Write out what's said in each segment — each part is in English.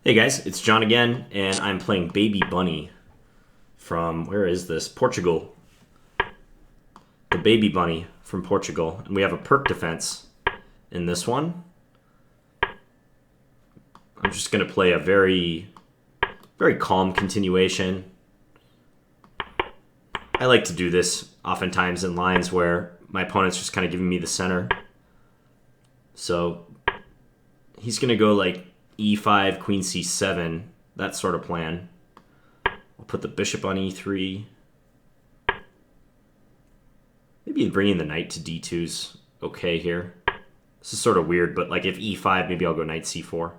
Hey guys, it's John again, and I'm playing Babybunny from, where is this? Portugal. The Babybunny from Portugal. And we have a Pirc defense in this one. I'm just going to play a very calm continuation. I like to do this oftentimes in lines where my opponent's just kind of giving me the center. So he's going to go like e5, queen c7, that sort of plan. I'll put the bishop on e3. Maybe bringing the knight to d2's okay here. This is sort of weird, but like if e5, maybe I'll go knight c4.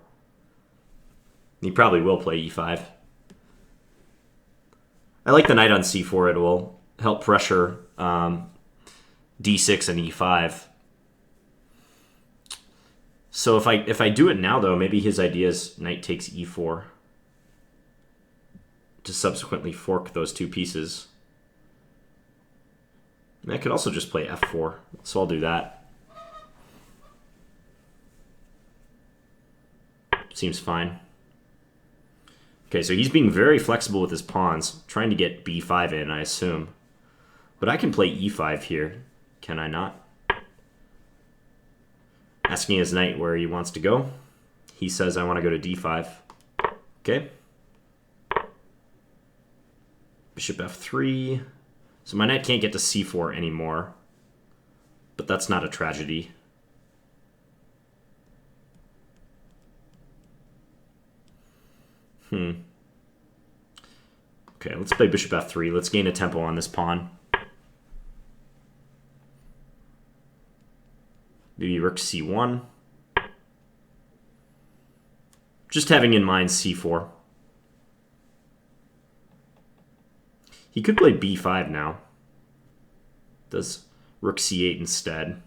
He probably will play e5. I like the knight on c4. It will help pressure d6 and e5. So if I do it now, though, maybe his idea is knight takes e4 to subsequently fork those two pieces. And I could also just play f4, so I'll do that. Seems fine. Okay, so he's being very flexible with his pawns, trying to get b5 in, I assume. But I can play e5 here, can I not? Asking his knight where he wants to go. He says, I want to go to d5. Okay. Bishop f3. So my knight can't get to c4 anymore. But that's not a tragedy. Okay, let's play bishop f3. Let's gain a tempo on this pawn. Maybe rook c1. Just having in mind c4. He could play b5 now. Does rook c8 instead.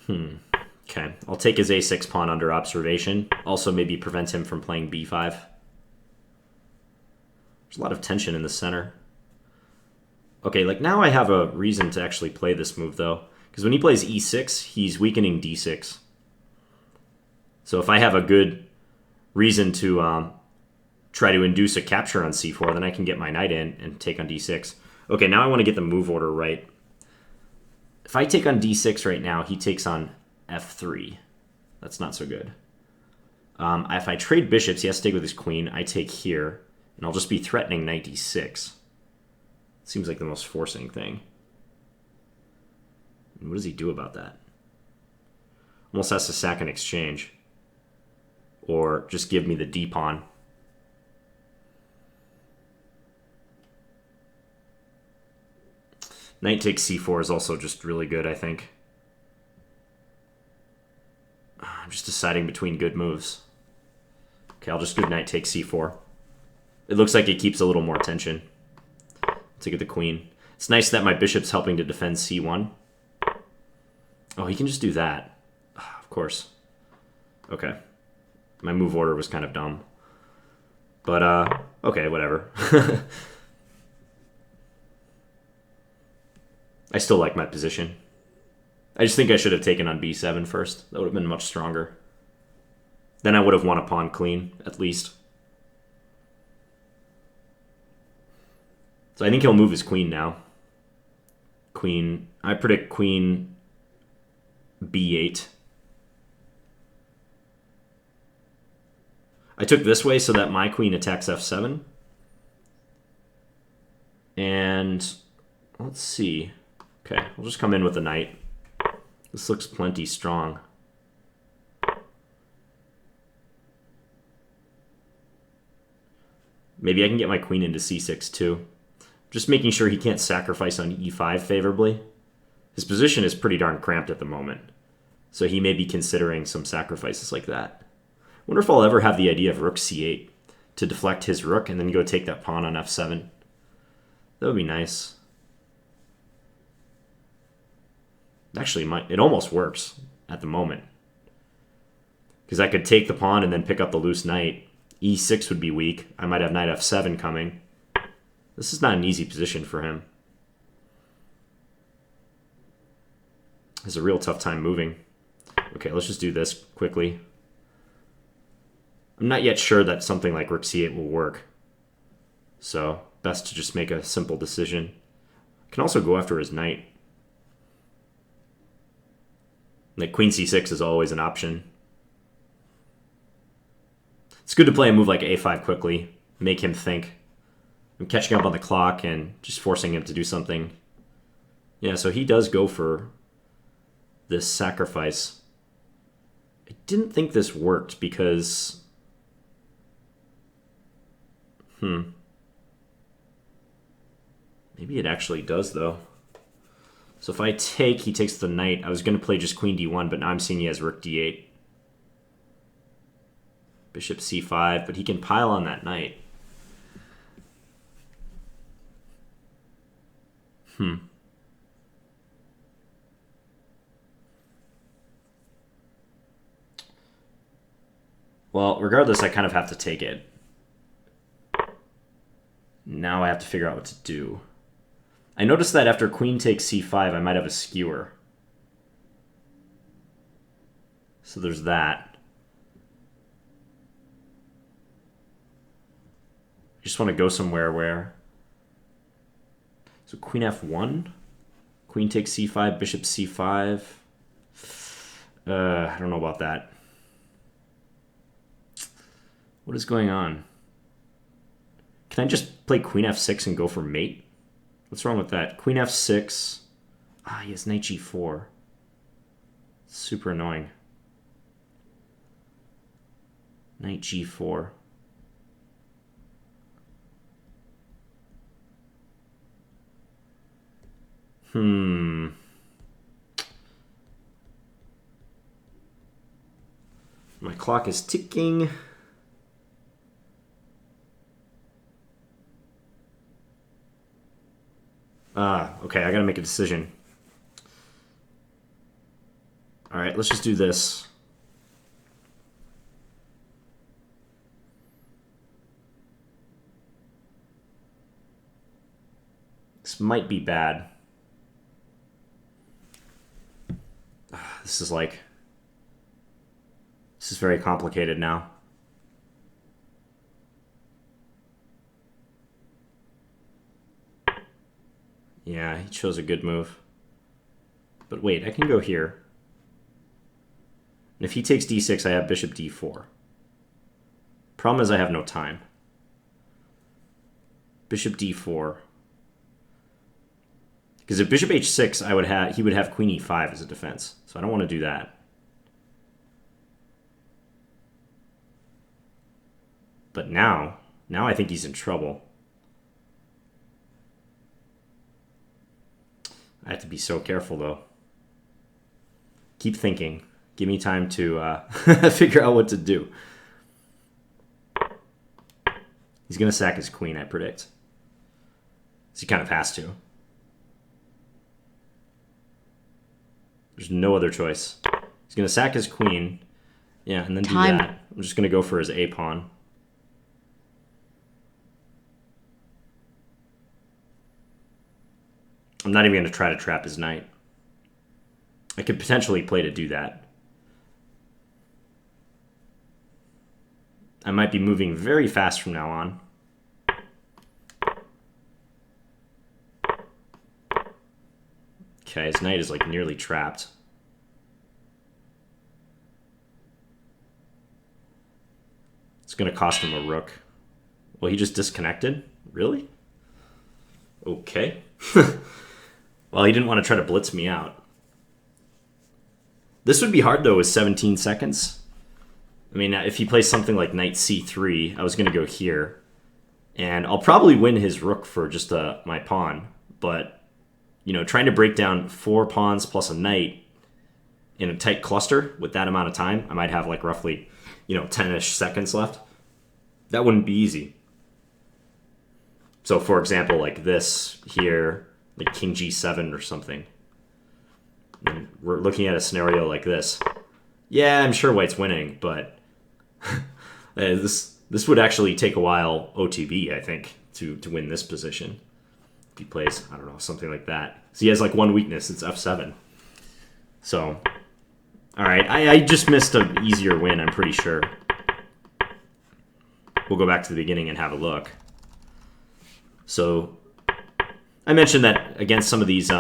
Okay, I'll take his a6 pawn under observation. Also maybe prevent him from playing b5. There's a lot of tension in the center. Okay, like now I have a reason to actually play this move, though. Because when he plays e6, he's weakening d6. So if I have a good reason to try to induce a capture on c4, then I can get my knight in and take on d6. Okay, now I want to get the move order right. If I take on d6 right now, he takes on f3. That's not so good. If I trade bishops, he has to take with his queen. I take here, and I'll just be threatening knight d6. Seems like the most forcing thing. And what does he do about that? Almost has to sack an exchange. Or just give me the d-pawn. Knight takes c4 is also just really good, I think. I'm just deciding between good moves. Okay, I'll just do knight takes c4. It looks like it keeps a little more tension. To get the queen. It's nice that my bishop's helping to defend c1. Oh, he can just do that. Of course. Okay. My move order was kind of dumb. But, okay, whatever. I still like my position. I just think I should have taken on b7 first. That would have been much stronger. Then I would have won a pawn clean, at least. So I think he'll move his queen now. Queen, I predict queen b8. I took this way so that my queen attacks f7. And let's see. Okay, we'll just come in with the knight. This looks plenty strong. Maybe I can get my queen into c6 too. Just making sure he can't sacrifice on e5 favorably. His position is pretty darn cramped at the moment, so he may be considering some sacrifices like that. Wonder if I'll ever have the idea of rook c8 to deflect his rook and then go take that pawn on f7. That would be nice. Actually, it almost works at the moment. Because I could take the pawn and then pick up the loose knight. e6 would be weak. I might have knight f7 coming. This is not an easy position for him. has a real tough time moving. Okay, let's just do this quickly. I'm not yet sure that something like rook c8 will work. So, best to just make a simple decision. Can also go after his knight. Like queen c6 is always an option. It's good to play a move like a5 quickly, make him think. I'm catching up on the clock and just forcing him to do something. Yeah, so he does go for this sacrifice. I didn't think this worked because... Maybe it actually does, though. So if I take, he takes the knight. I was going to play just queen d1, but now I'm seeing he has rook d8. Bishop c5, but he can pile on that knight. Well, regardless, I kind of have to take it. Now I have to figure out what to do. I noticed that after queen takes c5, I might have a skewer. So there's that. I just want to go somewhere where... So queen f1, queen takes c5, bishop c5. I don't know about that. What is going on? Can I just play queen f6 and go for mate? What's wrong with that? Queen f6. Ah, he has knight g4. Super annoying. Knight g4. My clock is ticking. Okay, I gotta make a decision. Alright, let's just do this. This might be bad. This is very complicated now. Yeah, he chose a good move. But wait, I can go here. And if he takes d6, I have bishop d4. Problem is I have no time. Bishop d4. Because if bishop h6, he would have queen e5 as a defense. So I don't want to do that. But now I think he's in trouble. I have to be so careful, though. Keep thinking. Give me time to figure out what to do. He's going to sack his queen, I predict. So he kind of has to. There's no other choice. He's going to sack his queen. Yeah, and then do that. I'm just going to go for his a-pawn. I'm not even going to try to trap his knight. I could potentially play to do that. I might be moving very fast from now on. Okay, his knight is like nearly trapped. It's going to cost him a rook. Well, he just disconnected? Really? Okay. Well, he didn't want to try to blitz me out. This would be hard, though, with 17 seconds. I mean, if he plays something like knight c3, I was going to go here. And I'll probably win his rook for just my pawn. But, you know, trying to break down 4 pawns plus a knight in a tight cluster with that amount of time, I might have like roughly, 10-ish seconds left. That wouldn't be easy. So, for example, like this here, like king g7 or something. And we're looking at a scenario like this. Yeah, I'm sure white's winning, but this would actually take a while OTB, I think, to win this position. If he plays, I don't know, something like that. So he has like one weakness, it's f7. So, all right, I just missed an easier win, I'm pretty sure. We'll go back to the beginning and have a look. So, I mentioned that against some of these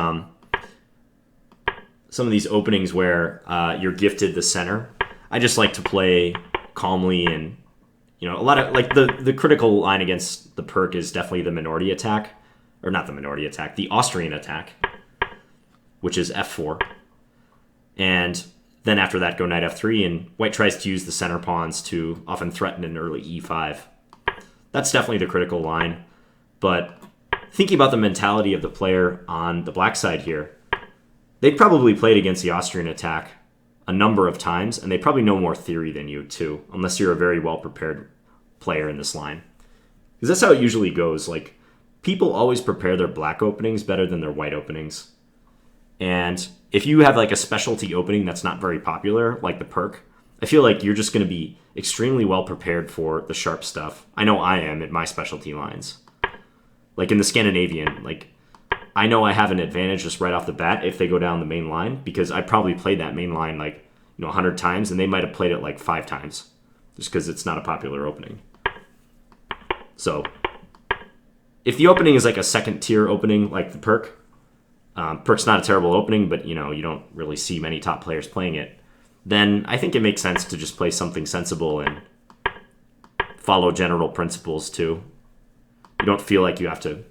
openings where you're gifted the center, I just like to play calmly, and a lot of like the critical line against the Pirc is definitely the minority attack, or not the minority attack, the Austrian attack, which is f4, and then after that go knight f3, and white tries to use the center pawns to often threaten an early e5. That's definitely the critical line, but thinking about the mentality of the player on the black side here, they probably played against the Austrian attack a number of times, and they probably know more theory than you too, unless you're a very well-prepared player in this line. Because that's how it usually goes. Like, people always prepare their black openings better than their white openings. And if you have like a specialty opening that's not very popular, like the Pirc, I feel like you're just going to be extremely well prepared for the sharp stuff. I know I am at my specialty lines. Like in the Scandinavian, like I know I have an advantage just right off the bat if they go down the main line, because I probably played that main line like 100 times, and they might have played it like 5 times just because it's not a popular opening. So if the opening is like a second tier opening like the Pirc, Pirc's not a terrible opening, but you don't really see many top players playing it, then I think it makes sense to just play something sensible and follow general principles too. You don't feel like you have to,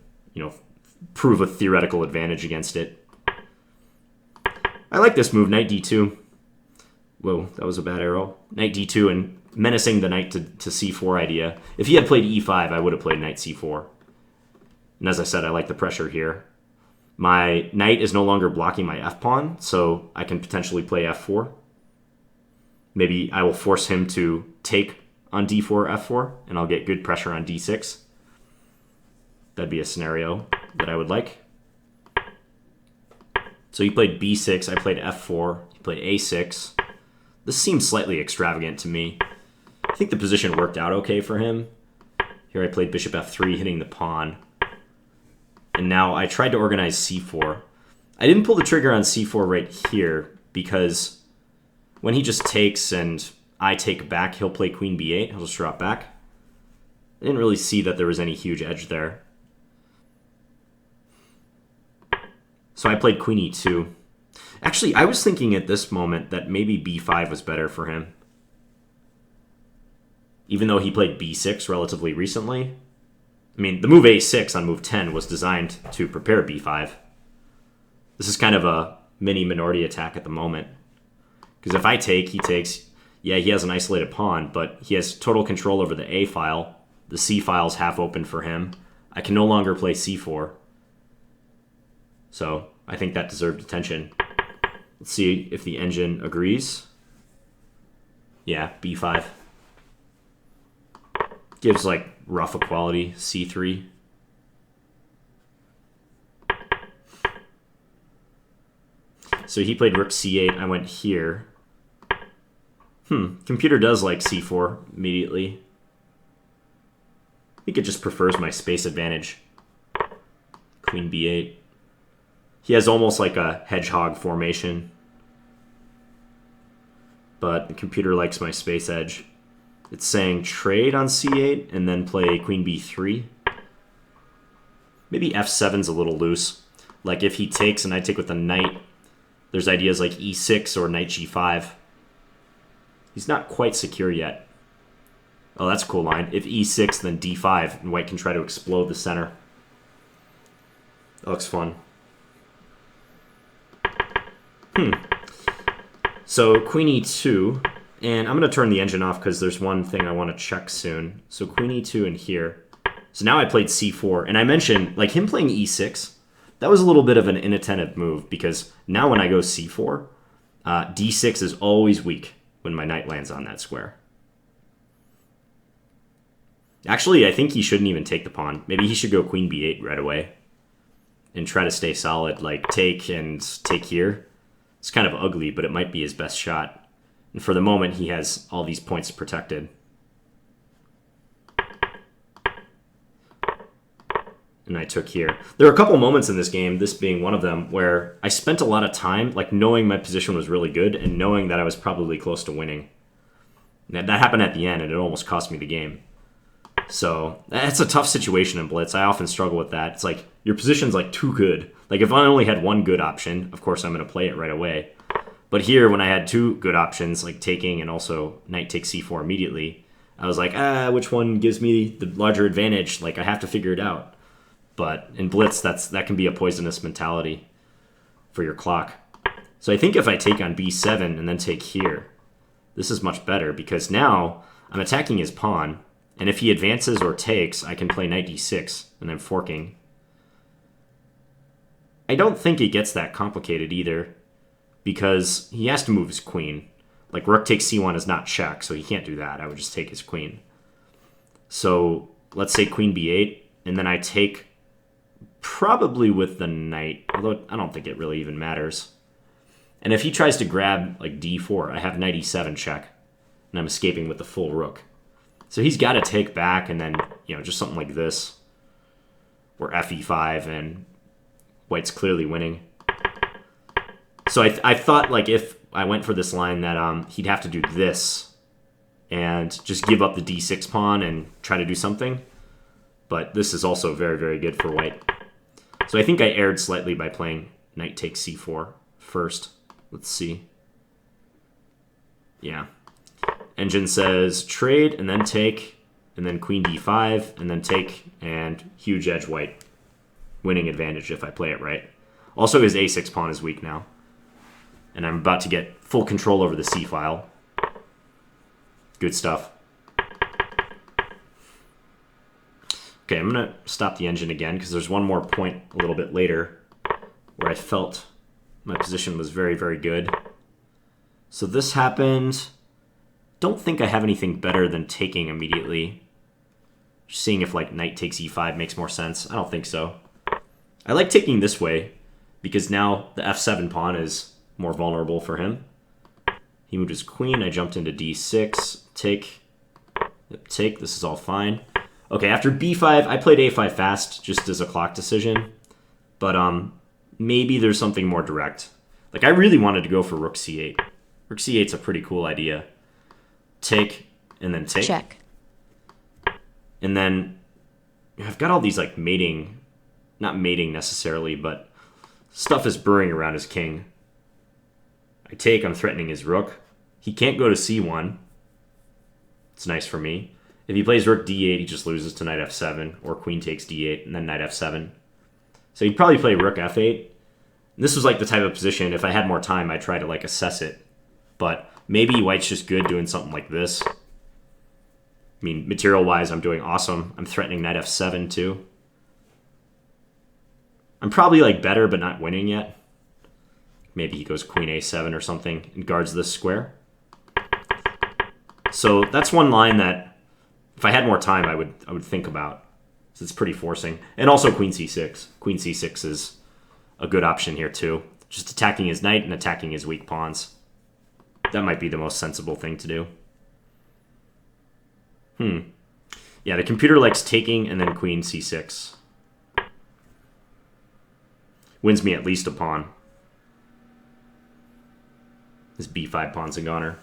prove a theoretical advantage against it. I like this move, knight d2. Whoa, that was a bad arrow. Knight d2 and menacing the knight to c4 idea. If he had played e5, I would have played knight c4. And as I said, I like the pressure here. My knight is no longer blocking my f-pawn, so I can potentially play f4. Maybe I will force him to take on d4, f4, and I'll get good pressure on d6. That'd be a scenario that I would like. So he played b6, I played f4, he played a6. This seems slightly extravagant to me. I think the position worked out okay for him. Here I played bishop f3, hitting the pawn. And now I tried to organize c4. I didn't pull the trigger on c4 right here because when he just takes and I take back, he'll play queen b8. He'll just drop back. I didn't really see that there was any huge edge there. So I played queen e2. Actually, I was thinking at this moment that maybe b5 was better for him. Even though he played b6 relatively recently. I mean, the move a6 on move 10 was designed to prepare b5. This is kind of a mini minority attack at the moment. Because if I take, he takes. Yeah, he has an isolated pawn, but he has total control over the a file. The c file's half open for him. I can no longer play c4. So I think that deserved attention. Let's see if the engine agrees. Yeah, b5. Gives like rough equality, c3. So he played rook c8, I went here. Computer does like c4 immediately. I think it just prefers my space advantage. Queen b8. He has almost like a hedgehog formation. But the computer likes my space edge. It's saying trade on c8 and then play queen b3. Maybe f7's a little loose. Like if he takes and I take with the knight, there's ideas like e6 or knight g5. He's not quite secure yet. Oh, that's a cool line. If e6, then d5, and white can try to explode the center. That looks fun. So queen e2, and I'm going to turn the engine off because there's one thing I want to check soon. So queen e2 in here. So now I played c4, and I mentioned, like him playing e6, that was a little bit of an inattentive move because now when I go c4, d6 is always weak when my knight lands on that square. Actually, I think he shouldn't even take the pawn. Maybe he should go queen b8 right away and try to stay solid, like take and take here. It's kind of ugly, but it might be his best shot. And for the moment, he has all these points protected. and I took here. There were a couple moments in this game, this being one of them, where I spent a lot of time like knowing my position was really good and knowing that I was probably close to winning. That happened at the end, and it almost cost me the game. So that's a tough situation in Blitz. I often struggle with that. It's like your position's like too good. Like if I only had one good option, of course I'm going to play it right away. But here, when I had two good options, like taking and also knight takes c4 immediately, I was like, which one gives me the larger advantage? Like I have to figure it out. But in Blitz, that can be a poisonous mentality for your clock. So I think if I take on b7 and then take here, this is much better because now I'm attacking his pawn. And if he advances or takes, I can play knight d6 and then forking. I don't think it gets that complicated either because he has to move his queen. Like rook takes c1 is not check, so he can't do that. I would just take his queen. So let's say queen b8, and then I take probably with the knight, although I don't think it really even matters. And if he tries to grab like d4, I have knight e7 check, and I'm escaping with the full rook. So he's got to take back, and then just something like this, or fe5, and white's clearly winning. So I thought like if I went for this line that he'd have to do this and just give up the d6 pawn and try to do something. But this is also very, very good for white. So I think I erred slightly by playing knight takes c4 first. Let's see. Yeah. Engine says trade and then take, and then queen d5, and then take, and huge edge white. Winning advantage if I play it right. Also, his a6 pawn is weak now. And I'm about to get full control over the c file. Good stuff. Okay, I'm going to stop the engine again because there's one more point a little bit later where I felt my position was very, very good. So this happened. Don't think I have anything better than taking immediately. Just seeing if like knight takes e5 makes more sense. I don't think so. I like taking this way because now the f7 pawn is more vulnerable for him. He moved his queen. I jumped into d6. Take. Take. This is all fine. Okay, after b5, I played a5 fast just as a clock decision. But maybe there's something more direct. Like I really wanted to go for rook c8. Rook c8's a pretty cool idea. Take and then take. Check. And then I've got all these like mating, not mating necessarily, but stuff is brewing around his king. I take, I'm threatening his rook. He can't go to c1. It's nice for me. If he plays rook d8, he just loses to knight f7, or queen takes d8, and then knight f7. So he'd probably play rook f8. And this was like the type of position, if I had more time, I'd try to like assess it. But maybe white's just good doing something like this. I mean, material-wise, I'm doing awesome. I'm threatening knight f7 too. I'm probably like better, but not winning yet. Maybe he goes queen a7 or something and guards this square. So that's one line that, if I had more time, I would think about. So it's pretty forcing. And also queen c6. Queen c6 is a good option here too. Just attacking his knight and attacking his weak pawns. That might be the most sensible thing to do. Yeah, the computer likes taking and then queen c6. Wins me at least a pawn. His b5 pawn's a goner.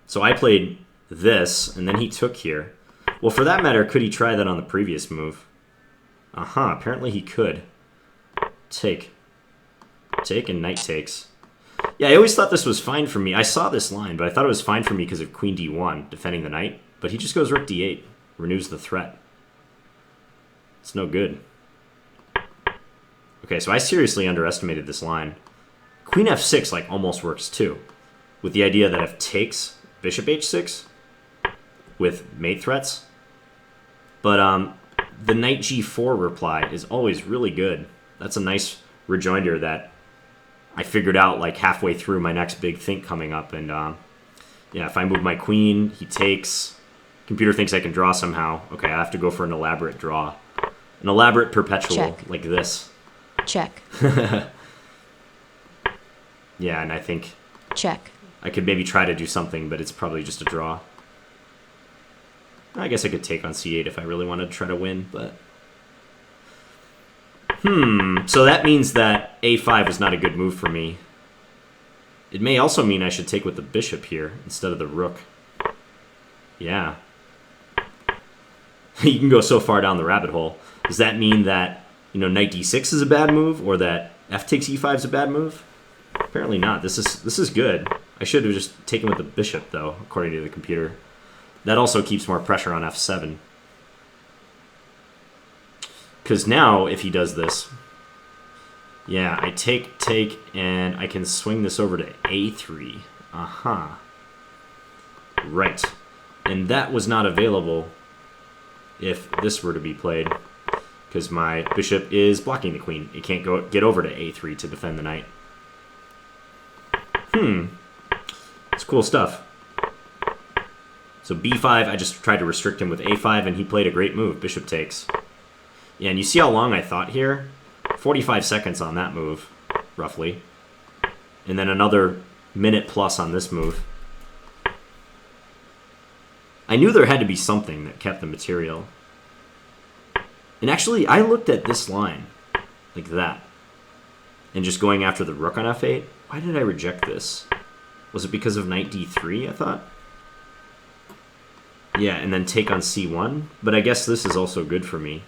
So I played this, and then he took here. Well, for that matter, could he try that on the previous move? Apparently he could. Take. Take and knight takes. Yeah, I always thought this was fine for me. I saw this line, but I thought it was fine for me because of queen d1, defending the knight. But he just goes rook d8, renews the threat. It's no good. Okay, so I seriously underestimated this line. Queen f6 like almost works too, with the idea that if takes, bishop h6 with mate threats. But the knight g4 reply is always really good. That's a nice rejoinder that I figured out like halfway through my next big think coming up. And yeah, if I move my queen, he takes. Computer thinks I can draw somehow. Okay, I have to go for an elaborate draw. An elaborate perpetual. Check. Like this. Check. Yeah, and I think Check. I could maybe try to do something, but it's probably just a draw. I guess I could take on c8 if I really wanted to try to win, but... So that means that a5 was not a good move for me. It may also mean I should take with the bishop here instead of the rook. Yeah. You can go so far down the rabbit hole. Does that mean that, knight d6 is a bad move, or that f takes e5 is a bad move? Apparently not. This is good. I should have just taken with the bishop, though, according to the computer. That also keeps more pressure on f7. Because now, if he does this, yeah, I take, and I can swing this over to a3. Aha. Right. And that was not available if this were to be played, because my bishop is blocking the queen. It can't get over to a3 to defend the knight. It's cool stuff. So b5, I just tried to restrict him with a5, and he played a great move. Bishop takes. Yeah, and you see how long I thought here? 45 seconds on that move, roughly. And then another minute plus on this move. I knew there had to be something that kept the material. And actually, I looked at this line, like that, and just going after the rook on f8. Why did I reject this? Was it because of knight d3, I thought? Yeah, and then take on c1. But I guess this is also good for me.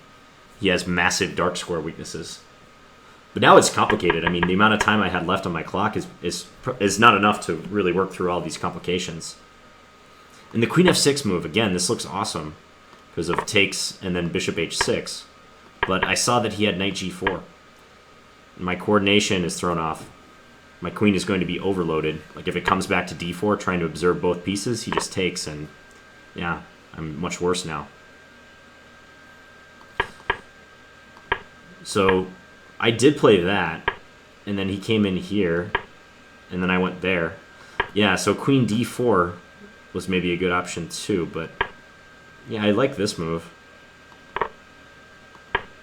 He has massive dark square weaknesses. But now it's complicated. I mean, the amount of time I had left on my clock is not enough to really work through all these complications. And the queen f6 move, again, this looks awesome because of takes and then bishop h6. But I saw that he had knight g4. My coordination is thrown off. My queen is going to be overloaded. Like if it comes back to d4 trying to observe both pieces, he just takes, and yeah, I'm much worse now. So I did play that, and then he came in here, and then I went there. Yeah, so queen d4 was maybe a good option too, but yeah, I like this move.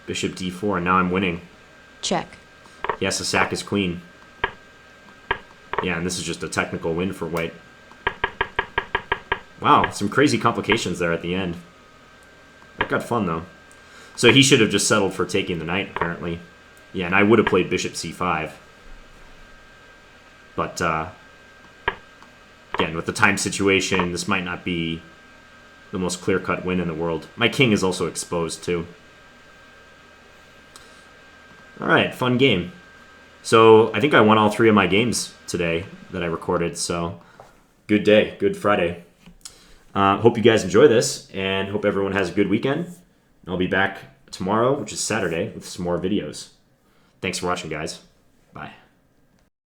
Bishop d4, and now I'm winning. Check. He has to sack his queen. Yeah, and this is just a technical win for white. Wow, some crazy complications there at the end. That got fun, though. So he should have just settled for taking the knight, apparently. Yeah, and I would have played bishop c5. But, again, with the time situation, this might not be the most clear-cut win in the world. My king is also exposed, too. All right, fun game. So I think I won all 3 of my games today that I recorded, so good day, good Friday. Hope you guys enjoy this, and hope everyone has a good weekend. I'll be back tomorrow, which is Saturday, with some more videos. Thanks for watching, guys. Bye.